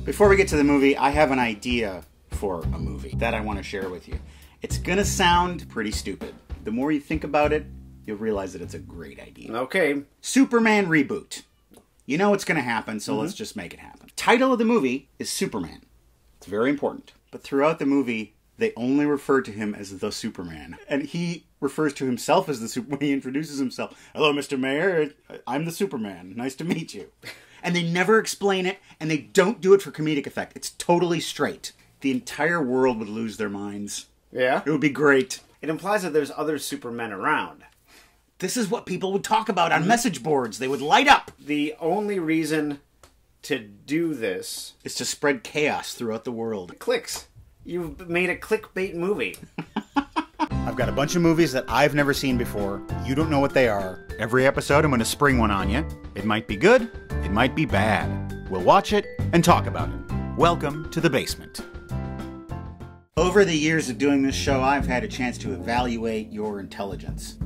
Before we get to the movie, I have an idea for a movie that I want to share with you. It's gonna sound pretty stupid. The more you think about it, you'll realize that it's a great idea. Okay. Superman reboot. You know what's gonna happen, so let's just make it happen. Title of the movie is Superman. It's very important. But throughout the movie, they only refer to him as the Superman. And he refers to himself as the Superman when he introduces himself. Hello, Mr. Mayor. I'm the Superman. Nice to meet you. And they never explain it, and they don't do it for comedic effect. It's totally straight. The entire world would lose their minds. Yeah? It would be great. It implies that there's other Supermen around. This is what people would talk about on message boards. They would light up. The only reason to do this is to spread chaos throughout the world. Clicks. You've made a clickbait movie. I've got a bunch of movies that I've never seen before. You don't know what they are. Every episode, I'm going to spring one on you. It might be good. It might be bad. We'll watch it and talk about it. Welcome to the basement. Over the years of doing this show, I've had a chance to evaluate your intelligence.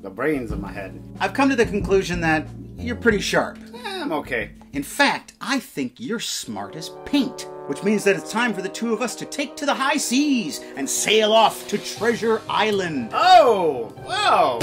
The brains in my head. I've come to the conclusion that you're pretty sharp. I'm okay. In fact, I think you're smart as paint, which means that it's time for the two of us to take to the high seas and sail off to Treasure Island. Oh, wow.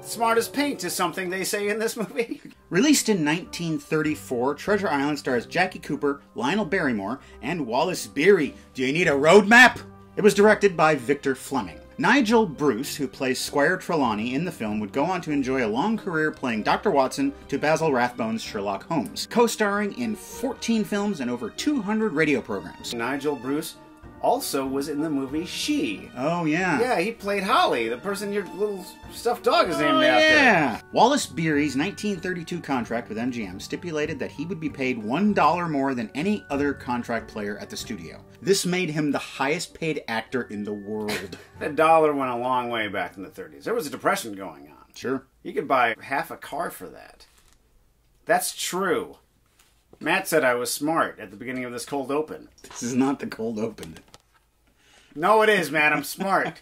Smart as paint is something they say in this movie. Released in 1934, Treasure Island stars Jackie Cooper, Lionel Barrymore, and Wallace Beery. Do you need a roadmap? It was directed by Victor Fleming. Nigel Bruce, who plays Squire Trelawney in the film, would go on to enjoy a long career playing Dr. Watson to Basil Rathbone's Sherlock Holmes, co-starring in 14 films and over 200 radio programs. Nigel Bruce also was in the movie She. Oh, yeah. Yeah, he played Holly, the person your little stuffed dog is named after. Yeah. Wallace Beery's 1932 contract with MGM stipulated that he would be paid $1 more than any other contract player at the studio. This made him the highest paid actor in the world. $1 went a long way back in the 30s. There was a depression going on. Sure. You could buy half a car for that. That's true. Matt said I was smart at the beginning of this cold open. This is not the cold open. No, it is, Matt. I'm smart.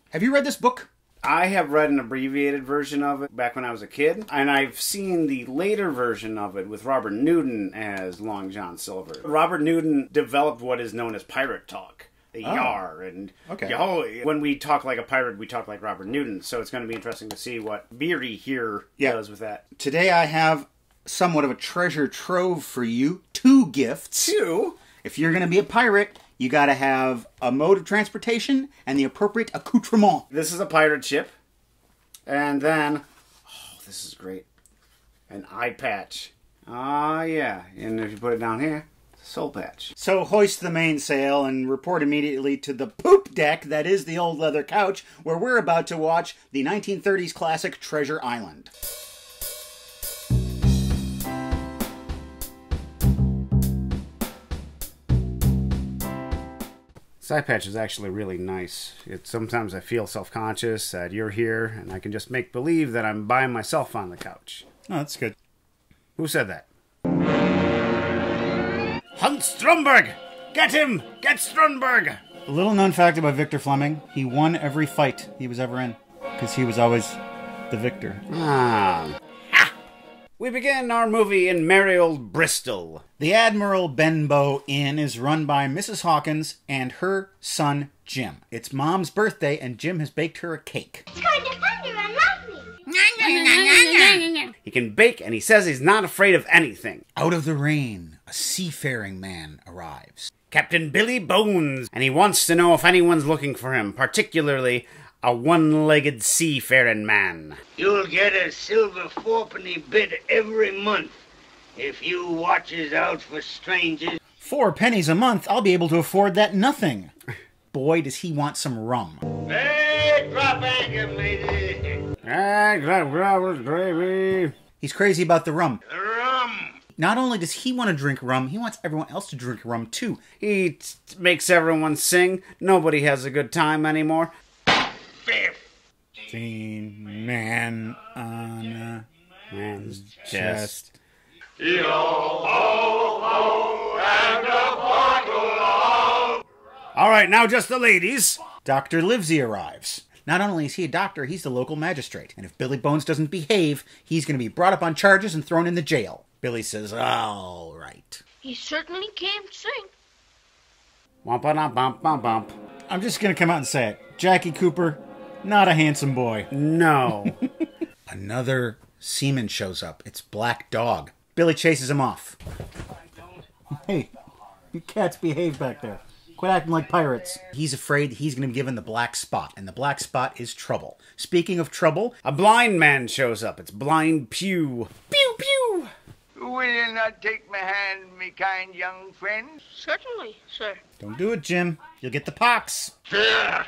Have you read this book? I have read an abbreviated version of it back when I was a kid, and I've seen the later version of it with Robert Newton as Long John Silver. Robert Newton developed what is known as pirate talk. Yar and okay. When we talk like a pirate, we talk like Robert Newton, so it's going to be interesting to see what Beery here does with that. Today I have somewhat of a treasure trove for you. 2 gifts. 2? If you're going to be a pirate, you got to have a mode of transportation and the appropriate accoutrement. This is a pirate ship. And then, oh, this is great, an eye patch. Ah, yeah. And if you put it down here, it's a soul patch. So hoist the mainsail and report immediately to the poop deck that is the old leather couch, where we're about to watch the 1930s classic Treasure Island. Side patch is actually really nice. Sometimes I feel self-conscious that you're here, and I can just make believe that I'm by myself on the couch. Oh, that's good. Who said that? Hunt Stromberg! Get him! Get Stromberg! A little known fact about Victor Fleming, he won every fight he was ever in, because he was always the victor. Ah. Ha! We begin our movie in merry old Bristol. The Admiral Benbow Inn is run by Mrs. Hawkins and her son, Jim. It's Mom's birthday, and Jim has baked her a cake. It's going to thunder and lightning. He can bake, and he says he's not afraid of anything. Out of the rain, a seafaring man arrives. Captain Billy Bones, and he wants to know if anyone's looking for him, particularly a one-legged seafaring man. You'll get a silver fourpenny bit every month if you watches out for strangers. 4 pennies a month, I'll be able to afford that nothing. Boy, does he want some rum. Hey, drop anchor, matey. Gravy. He's crazy about the rum. Rum. Not only does he want to drink rum, he wants everyone else to drink rum too. He makes everyone sing. Nobody has a good time anymore. 15 man on a man's chest. All right, now just the ladies. Dr. Livesey arrives. Not only is he a doctor, he's the local magistrate. And if Billy Bones doesn't behave, he's going to be brought up on charges and thrown in the jail. Billy says, all right. He certainly can't sing. Womp-a-dum-bump-bump-bump. I'm just gonna come out and say it. Jackie Cooper, not a handsome boy. No. Another seaman shows up. It's Black Dog. Billy chases him off. Hey, you cats behave back there. Quit acting like pirates. He's afraid he's going to be given the black spot, and the black spot is trouble. Speaking of trouble, A blind man shows up. It's Blind Pew. Pew, pew. Will you not take my hand, me kind young friend? Certainly, sir. don't do it, Jim. You'll get the pox. There.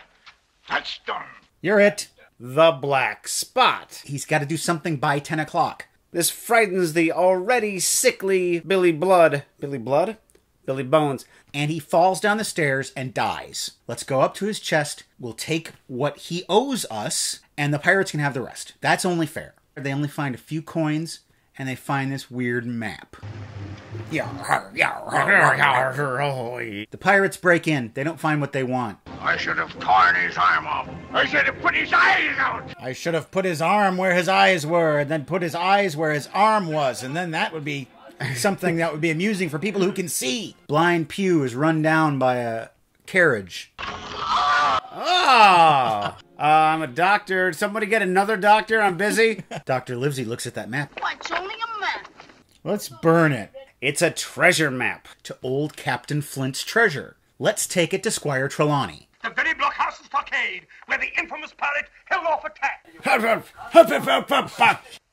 That's done. You're it. The black spot. He's got to do something by 10 o'clock. This frightens the already sickly Billy Blood. Billy Blood? Billy Bones. And he falls down the stairs and dies. Let's go up to his chest. We'll take what he owes us, and the pirates can have the rest. That's only fair. They only find a few coins, and they find this weird map. The pirates break in. They don't find what they want. I should have torn his arm off. I should have put his eyes out. I should have put his arm where his eyes were, and then put his eyes where his arm was, and then that would be something that would be amusing for people who can see. Blind Pew is run down by a carriage. Ah! I'm a doctor. Somebody get another doctor. I'm busy. Dr. Livesey looks at that map. Why, it's only a map. Let's burn it. It's a treasure map. To old Captain Flint's treasure. Let's take it to Squire Trelawney. The very blockhouse and stockade where the infamous pirate held off attack.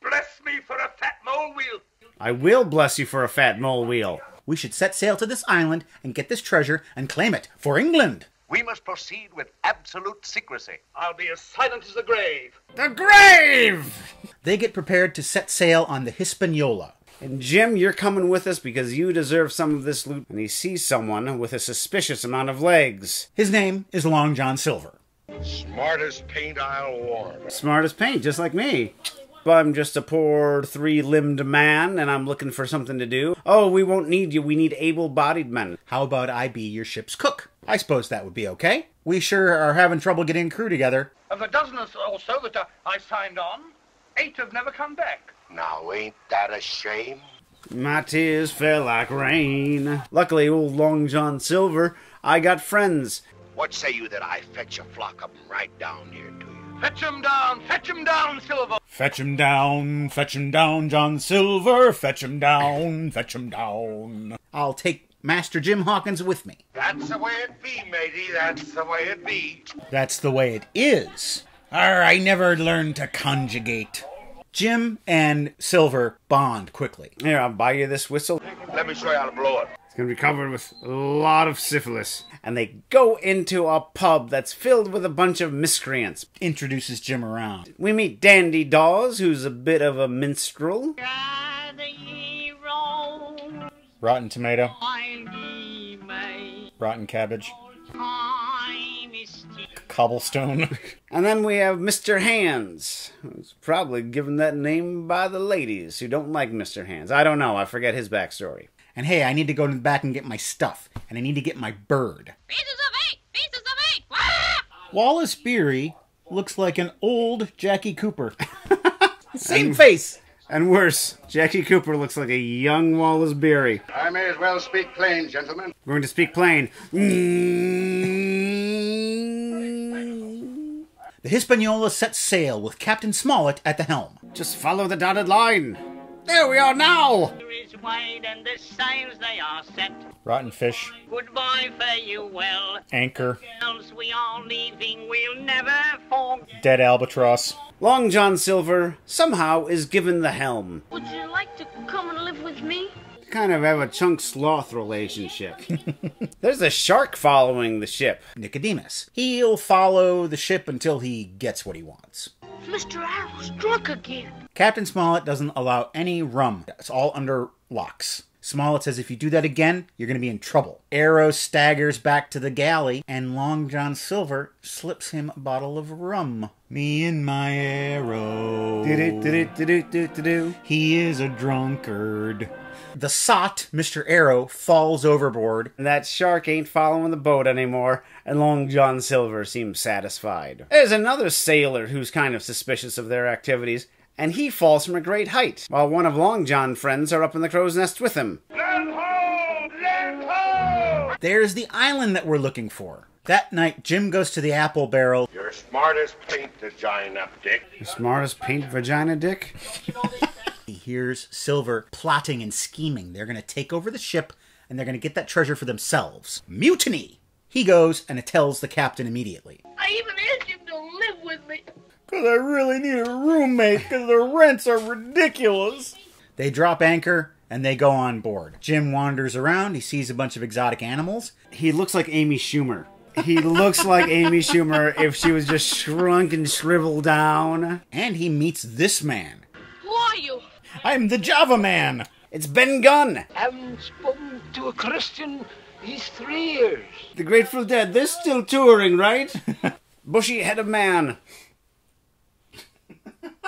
Bless me for a fat mole wheel. I will bless you for a fat mole wheel. We should set sail to this island and get this treasure and claim it for England. We must proceed with absolute secrecy. I'll be as silent as the grave. The grave! They get prepared to set sail on the Hispaniola. And Jim, you're coming with us because you deserve some of this loot. And he sees someone with a suspicious amount of legs. His name is Long John Silver. Smartest paint I'll warm. Smart as paint, just like me. I'm just a poor three-limbed man, and I'm looking for something to do. Oh, we won't need you. We need able-bodied men. How about I be your ship's cook? I suppose that would be okay. We sure are having trouble getting crew together. Of a dozen or so that I signed on, 8 have never come back. Now, ain't that a shame? My tears fell like rain. Luckily, old Long John Silver, I got friends. What say you that I fetch a flock of 'em right down here to you? Fetch 'em down, Silver. Fetch him down, John Silver. Fetch him down. I'll take Master Jim Hawkins with me. That's the way it be, matey. That's the way it be. That's the way it is. I never learned to conjugate. Jim and Silver bond quickly. Here, I'll buy you this whistle. Let me show you how to blow it. It's going to be covered with a lot of syphilis. And they go into a pub that's filled with a bunch of miscreants. Introduces Jim around. We meet Dandy Dawes, who's a bit of a minstrel. Rotten tomato. Rotten cabbage. Cobblestone. And then we have Mr. Hands, who's probably given that name by the ladies who don't like Mr. Hands. I don't know. I forget his backstory. And hey, I need to go to the back and get my stuff. And I need to get my bird. Pieces of 8! Pieces of 8! Wah! Wallace Beery looks like an old Jackie Cooper. Same face. And worse, Jackie Cooper looks like a young Wallace Beery. I may as well speak plain, gentlemen. We're going to speak plain. The Hispaniola sets sail with Captain Smollett at the helm. Just follow the dotted line. There we are now. Is wide and the sails they are set. Rotten fish. Goodbye, fare you well. Anchor. Else we are leaving, we'll never forget. Dead albatross. Long John Silver somehow is given the helm. Would you like to come and live with me? Kind of have a chunk sloth relationship. There's a shark following the ship. Nicodemus. He'll follow the ship until he gets what he wants. Mr. Arrow's drunk again. Captain Smollett doesn't allow any rum. It's all under locks. Smollett says if you do that again, you're going to be in trouble. Arrow staggers back to the galley, and Long John Silver slips him a bottle of rum. Me and my Arrow. He is a drunkard. The sot, Mr. Arrow, falls overboard. And that shark ain't following the boat anymore, and Long John Silver seems satisfied. There's another sailor who's kind of suspicious of their activities, and he falls from a great height, while one of Long John's friends are up in the crow's nest with him. Land ho! There's the island that we're looking for. That night, Jim goes to the apple barrel. You're smart as paint, vagina, Dick. The smartest paint vagina, Dick? He hears Silver plotting and scheming. They're going to take over the ship, and they're going to get that treasure for themselves. Mutiny! He goes and tells the captain immediately. I even asked him to live with me. Because I really need a roommate, because the rents are ridiculous. They drop anchor, and they go on board. Jim wanders around. He sees a bunch of exotic animals. He looks like Amy Schumer. He looks like Amy Schumer if she was just shrunk and shriveled down. And he meets this man. Who are you? I'm the Java Man. It's Ben Gunn. Haven't spoken to a Christian these 3 years. The Grateful Dead. They're still touring, right? Bushy head of man.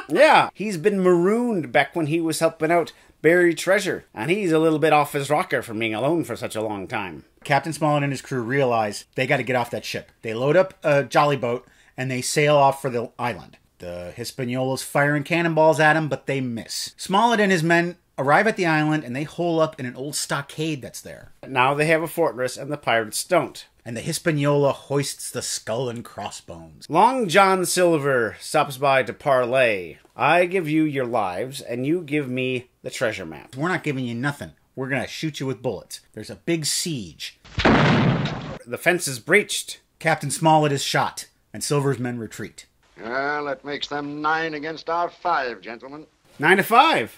Yeah, he's been marooned back when he was helping out bury treasure. And he's a little bit off his rocker from being alone for such a long time. Captain Smollett and his crew realize they got to get off that ship. They load up a jolly boat, and they sail off for the island. The Hispaniola's firing cannonballs at them, but they miss. Smollett and his men arrive at the island, and they hole up in an old stockade that's there. Now they have a fortress, and the pirates don't. And the Hispaniola hoists the skull and crossbones. Long John Silver stops by to parley. I give you your lives, and you give me the treasure map. We're not giving you nothing. We're going to shoot you with bullets. There's a big siege. The fence is breached. Captain Smollett is shot, and Silver's men retreat. Well, that makes them 9 against our 5, gentlemen. 9-5.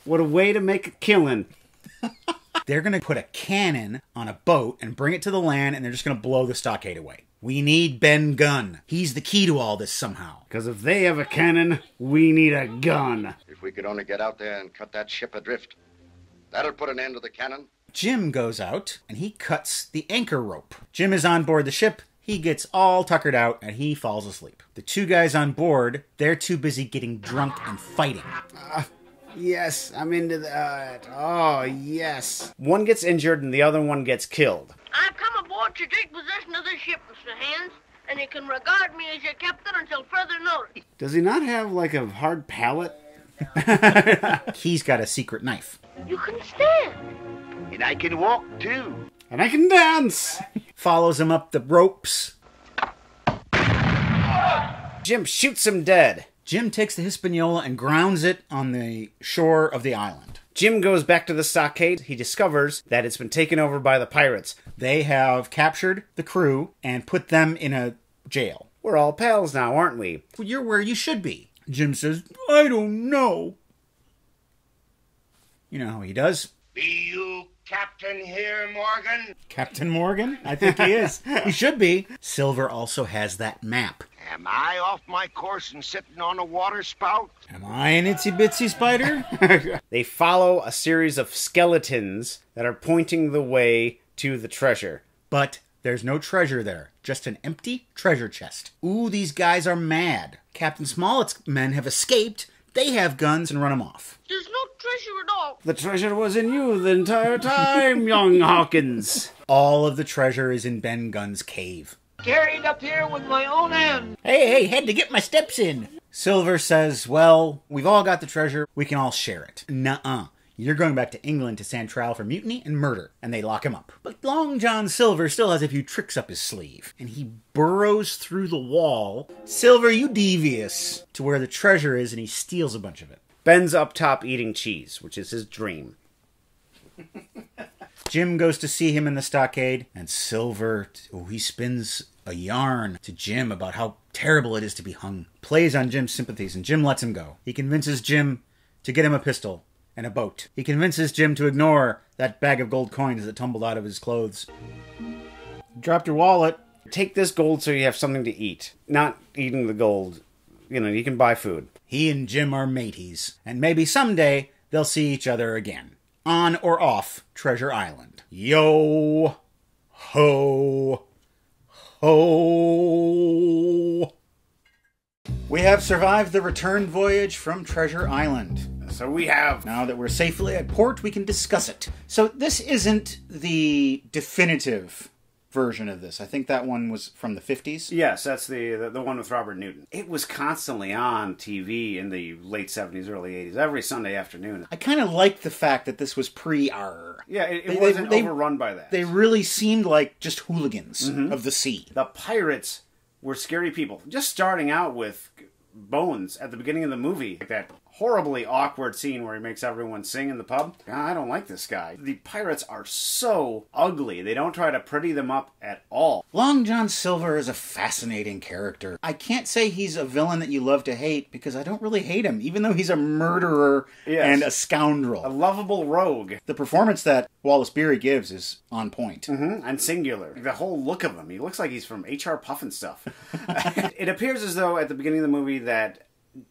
What a way to make a killing. They're going to put a cannon on a boat and bring it to the land, and they're just going to blow the stockade away. We need Ben Gunn. He's the key to all this somehow. Because if they have a cannon, we need a gun. If we could only get out there and cut that ship adrift, that'll put an end to the cannon. Jim goes out, and he cuts the anchor rope. Jim is on board the ship. He gets all tuckered out, and he falls asleep. The 2 guys on board, they're too busy getting drunk and fighting. Yes, I'm into that. Oh, yes. One gets injured and the other one gets killed. I've come aboard to take possession of this ship, Mr. Hands, and you can regard me as your captain until further notice. Does he not have, like, a hard palate? He's got a secret knife. You can stand. And I can walk, too. And I can dance! Follows him up the ropes. Jim shoots him dead. Jim takes the Hispaniola and grounds it on the shore of the island. Jim goes back to the stockade. He discovers that it's been taken over by the pirates. They have captured the crew and put them in a jail. We're all pals now, aren't we? Well, you're where you should be. Jim says, I don't know. You know how he does. Be you captain here, Morgan? Captain Morgan? I think he is. He should be. Silver also has that map. Am I off my course and sitting on a water spout? Am I an itsy-bitsy spider? They follow a series of skeletons that are pointing the way to the treasure. But there's no treasure there. Just an empty treasure chest. Ooh, these guys are mad. Captain Smollett's men have escaped. They have guns and run them off. There's no treasure at all. The treasure was in you the entire time, young Hawkins. All of the treasure is in Ben Gunn's cave. Carried up here with my own hand. Hey, had to get my steps in. Silver says, well, we've all got the treasure. We can all share it. Nuh-uh. You're going back to England to stand trial for mutiny and murder. And they lock him up. But Long John Silver still has a few tricks up his sleeve. And he burrows through the wall. Silver, you devious. To where the treasure is, and he steals a bunch of it. Ben's up top eating cheese, which is his dream. Jim goes to see him in the stockade. And Silver, he spins a yarn to Jim about how terrible it is to be hung. Plays on Jim's sympathies, and Jim lets him go. He convinces Jim to get him a pistol and a boat. He convinces Jim to ignore that bag of gold coins that tumbled out of his clothes. Dropped your wallet. Take this gold so you have something to eat. Not eating the gold. You know, you can buy food. He and Jim are mateys, and maybe someday they'll see each other again. On or off Treasure Island. Yo ho ho. We have survived the return voyage from Treasure Island. So we have. Now that we're safely at port, we can discuss it. So this isn't the definitive version of this. I think that one was from the 50s. Yes, that's the one with Robert Newton. It was constantly on TV in the late 70s, early 80s, every Sunday afternoon. I kind of liked the fact that this was pre-R. Yeah, it wasn't overrun by that. They really seemed like just hooligans of the sea. The pirates were scary people. Just starting out with Bones at the beginning of the movie, like that horribly awkward scene where he makes everyone sing in the pub. I don't like this guy. The pirates are so ugly. They don't try to pretty them up at all. Long John Silver is a fascinating character. I can't say he's a villain that you love to hate because I don't really hate him, even though he's a murderer and a scoundrel. A lovable rogue. The performance that Wallace Beery gives is on point. And singular. The whole look of him. He looks like he's from H.R. Puffin stuff. It appears as though at the beginning of the movie that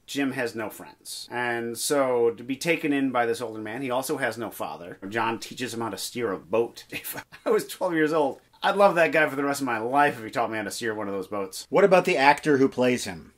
Jim has no friends. And so, to be taken in by this older man, he also has no father. John teaches him how to steer a boat. If I was 12 years old, I'd love that guy for the rest of my life if he taught me how to steer one of those boats. What about the actor who plays him?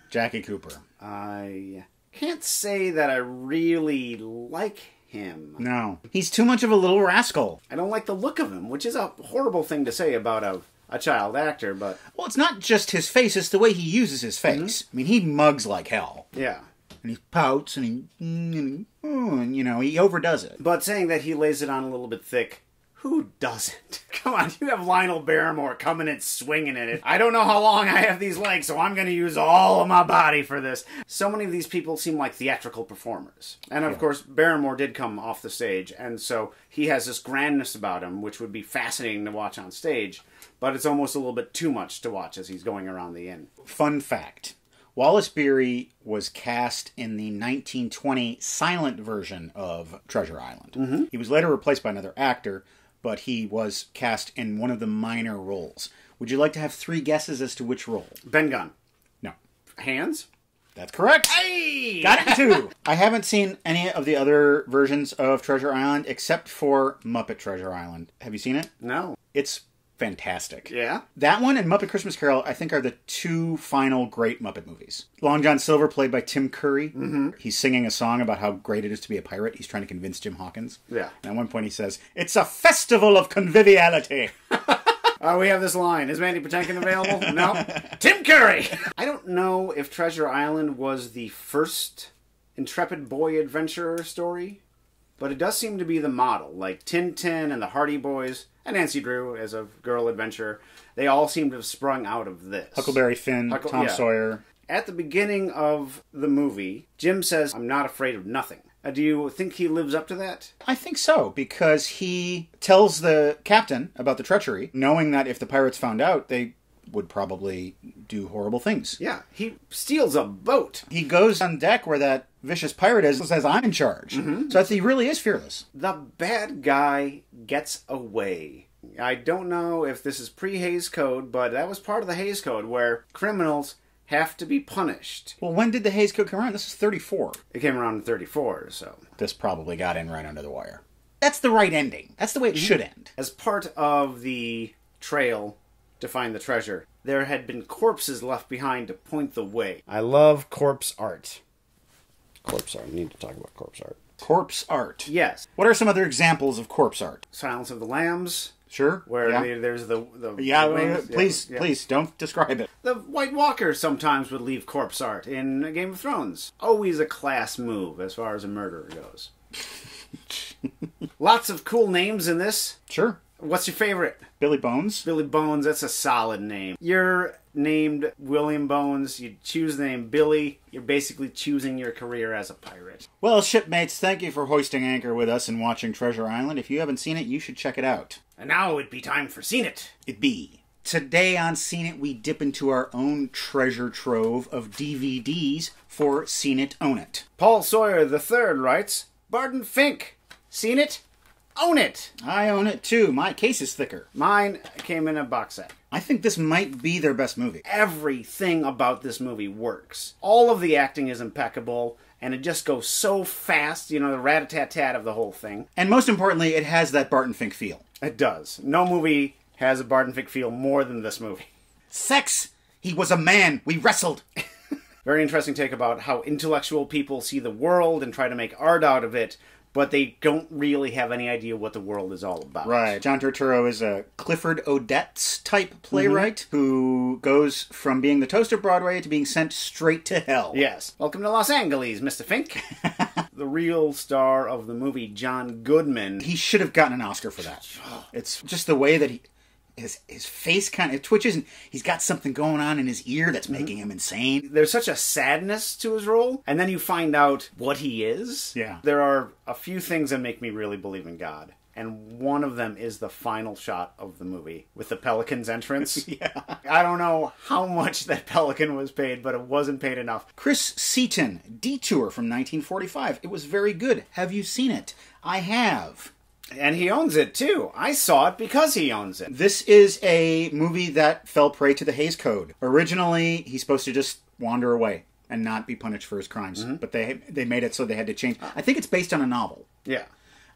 Jackie Cooper. I can't say that I really like him. No. He's too much of a little rascal. I don't like the look of him, which is a horrible thing to say about a child actor, but... Well, it's not just his face, it's the way he uses his face. I mean, he mugs like hell. Yeah. And he pouts, and he overdoes it. But saying that he lays it on a little bit thick, who doesn't? Come on, you have Lionel Barrymore coming and swinging in it. I don't know how long I have these legs, so I'm going to use all of my body for this. So many of these people seem like theatrical performers. And of course, Barrymore did come off the stage, and so he has this grandness about him, which would be fascinating to watch on stage. But it's almost a little bit too much to watch as he's going around the inn. Fun fact. Wallace Beery was cast in the 1920 silent version of Treasure Island. He was later replaced by another actor, but he was cast in one of the minor roles. Would you like to have 3 guesses as to which role? Ben Gunn. No. Hands? That's correct. Hey! Got it too. I haven't seen any of the other versions of Treasure Island except for Muppet Treasure Island. Have you seen it? No. It's fantastic. Yeah? That one and Muppet Christmas Carol, I think, are the 2 final great Muppet movies. Long John Silver, played by Tim Curry. He's singing a song about how great it is to be a pirate. He's trying to convince Jim Hawkins. Yeah. And at one point he says, "It's a festival of conviviality." We have this line. Is Mandy Patinkin available? No. Tim Curry! I don't know if Treasure Island was the first intrepid boy adventurer story, but it does seem to be the model. Like Tintin and the Hardy Boys, and Nancy Drew as a girl adventurer, they all seem to have sprung out of this. Huckleberry Finn, Tom Sawyer. At the beginning of the movie, Jim says, "I'm not afraid of nothing." Do you think he lives up to that? I think so, because he tells the captain about the treachery, knowing that if the pirates found out, they would probably do horrible things. Yeah, he steals a boat. He goes on deck where that vicious pirate is and says, "I'm in charge." So he really is fearless. The bad guy gets away. I don't know if this is pre-Hays Code, but that was part of the Hays Code where criminals have to be punished. Well, when did the Hays Code come around? This is 34. It came around in 34, so... This probably got in right under the wire. That's the right ending. That's the way it should end. As part of the trail to find the treasure, there had been corpses left behind to point the way. I love corpse art. Corpse art. We need to talk about corpse art. Corpse art. Yes. What are some other examples of corpse art? Silence of the Lambs. Sure. Where there's the wings. Please, don't describe it. The White Walker sometimes would leave corpse art in Game of Thrones. Always a class move as far as a murderer goes. Lots of cool names in this. Sure. What's your favorite? Billy Bones. Billy Bones, that's a solid name. You're named William Bones, you choose the name Billy, you're basically choosing your career as a pirate. Well, shipmates, thank you for hoisting anchor with us and watching Treasure Island. If you haven't seen it, you should check it out. And now it'd be time for Seen It. It be. Today on Seen It, we dip into our own treasure trove of DVDs for Seen It, Own It. Paul Sawyer III writes, Barton Fink, Seen It? Own it! I own it too. My case is thicker. Mine came in a box set. I think this might be their best movie. Everything about this movie works. All of the acting is impeccable, and it just goes so fast, the rat-a-tat-tat of the whole thing. And most importantly, it has that Barton Fink feel. It does. No movie has a Barton Fink feel more than this movie. Sex! He was a man. We wrestled. Very interesting take about how intellectual people see the world and try to make art out of it, but they don't really have any idea what the world is all about. Right. John Turturro is a Clifford Odets type playwright who goes from being the toast of Broadway to being sent straight to hell. Yes. Welcome to Los Angeles, Mr. Fink. The real star of the movie, John Goodman. He should have gotten an Oscar for that. It's just the way that his face kind of twitches, and he's got something going on in his ear that's making him insane. There's such a sadness to his role, and then you find out what he is. Yeah. There are a few things that make me really believe in God. And one of them is the final shot of the movie with the pelican's entrance. Yeah. I don't know how much that pelican was paid, but it wasn't paid enough. Chris Seaton, Detour from 1945. It was very good. Have you seen it? I have. And he owns it, too. I saw it because he owns it. This is a movie that fell prey to the Hays Code. Originally, he's supposed to just wander away and not be punished for his crimes. But they made it so they had to change. I think it's based on a novel. Yeah.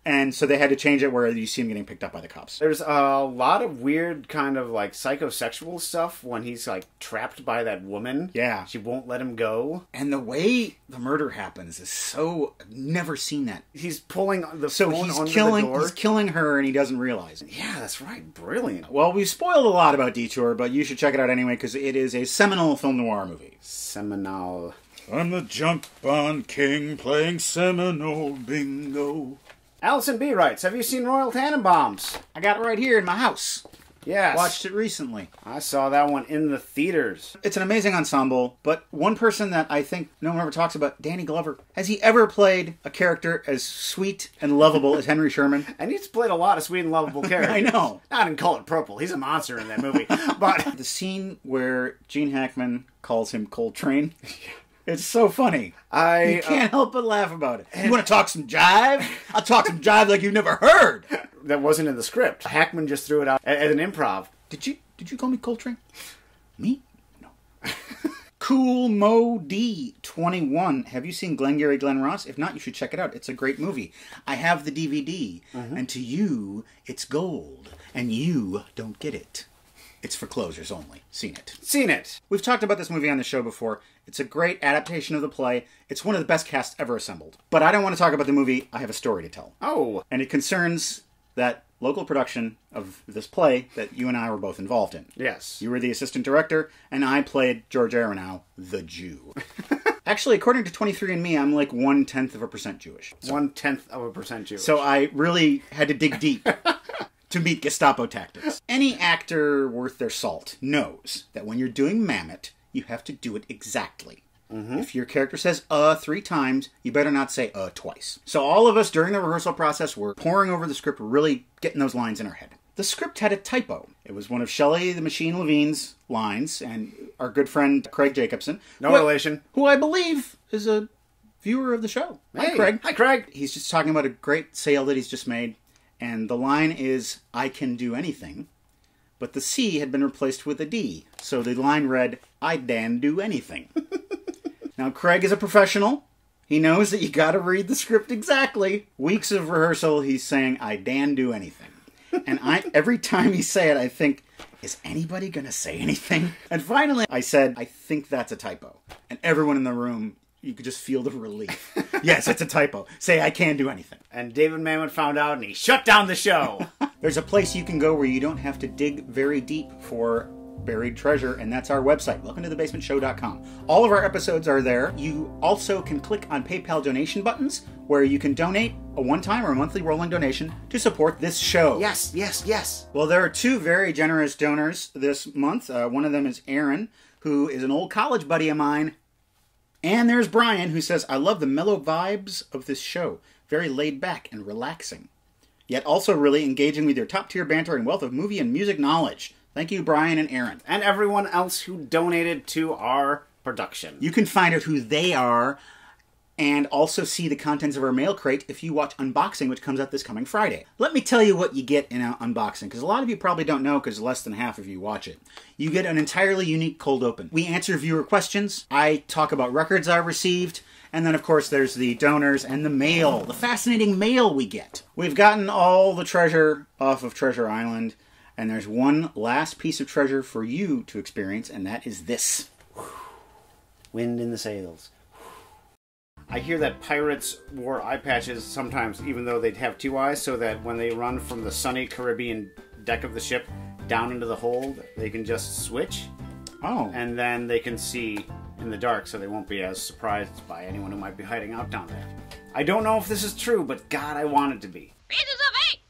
And so they had to change it where you see him getting picked up by the cops. There's a lot of weird kind of like psychosexual stuff when he's like trapped by that woman. Yeah. She won't let him go. And the way the murder happens is so... I've never seen that. He's pulling the So phone he's under killing, the door. he's killing her and he doesn't realize it. Yeah, that's right. Brilliant. Well, we've spoiled a lot about Detour, but you should check it out anyway because it is a seminal film noir movie. Seminal. I'm the junk bond king playing Seminole bingo. Allison B. writes, have you seen Royal Tenenbaums? I got it right here in my house. Yes. Watched it recently. I saw that one in the theaters. It's an amazing ensemble, but one person that I think no one ever talks about, Danny Glover. Has he ever played a character as sweet and lovable as Henry Sherman? And he's played a lot of sweet and lovable characters. I know. Not in Color Purple. He's a monster in that movie. But the scene where Gene Hackman calls him Coltrane... It's so funny. You can't help but laugh about it. You want to talk some jive? I'll talk some jive like you've never heard. That wasn't in the script. Hackman just threw it out as an improv. Did you call me Coltrane? Me? No. Cool Mo D 21. Have you seen Glengarry Glen Ross? If not, you should check it out. It's a great movie. I have the DVD, and to you, it's gold, and you don't get it. It's for closers only. Seen it. Seen it. We've talked about this movie on the show before. It's a great adaptation of the play. It's one of the best casts ever assembled. But I don't want to talk about the movie. I have a story to tell. Oh. And it concerns that local production of this play that you and I were both involved in. Yes. You were the assistant director, and I played George Aronow, the Jew. Actually, according to 23andMe, I'm like 0.1% Jewish. So. 0.1% Jewish. So I really had to dig deep. To meet Gestapo tactics. Any actor worth their salt knows that when you're doing Mammoth, you have to do it exactly. If your character says 3 times, you better not say twice. So all of us during the rehearsal process were poring over the script, really getting those lines in our head. The script had a typo. It was one of Shelley the Machine Levine's lines, and our good friend Craig Jacobson. No relation. Who I believe is a viewer of the show. Hey. Hi, Craig. Hi, Craig. He's just talking about a great sale that he's just made. And the line is, I can do anything. But the C had been replaced with a D. So the line read, I dan do anything. Now, Craig is a professional. He knows that you gotta read the script exactly. Weeks of rehearsal, he's saying, I dan do anything. And every time he say it, I think, is anybody gonna say anything? And finally, I said, I think that's a typo. And everyone in the room, you could just feel the relief. Yes, it's a typo. Say, I can't do anything. And David Mamet found out and he shut down the show. There's a place you can go where you don't have to dig very deep for buried treasure, and that's our website, welcometothebasementshow.com. All of our episodes are there. You also can click on PayPal donation buttons where you can donate a one-time or a monthly rolling donation to support this show. Yes, yes, yes. Well, there are 2 very generous donors this month. One of them is Aaron, who is an old college buddy of mine. And there's Brian, who says, I love the mellow vibes of this show. Very laid back and relaxing. Yet also really engaging with your top-tier banter and wealth of movie and music knowledge. Thank you, Brian and Aaron. And everyone else who donated to our production. You can find out who they are and also see the contents of our mail crate if you watch Unboxing, which comes out this coming Friday. Let me tell you what you get in Unboxing, because a lot of you probably don't know because less than half of you watch it. You get an entirely unique cold open. We answer viewer questions. I talk about records I received. And then, of course, there's the donors and the mail, the fascinating mail we get. We've gotten all the treasure off of Treasure Island, and there's one last piece of treasure for you to experience, and that is this. Wind in the sails. I hear that pirates wore eye patches sometimes, even though they'd have two eyes, so that when they run from the sunny Caribbean deck of the ship down into the hold, they can just switch. Oh. And then they can see in the dark, so they won't be as surprised by anyone who might be hiding out down there. I don't know if this is true, but God, I want it to be. Pieces of 8!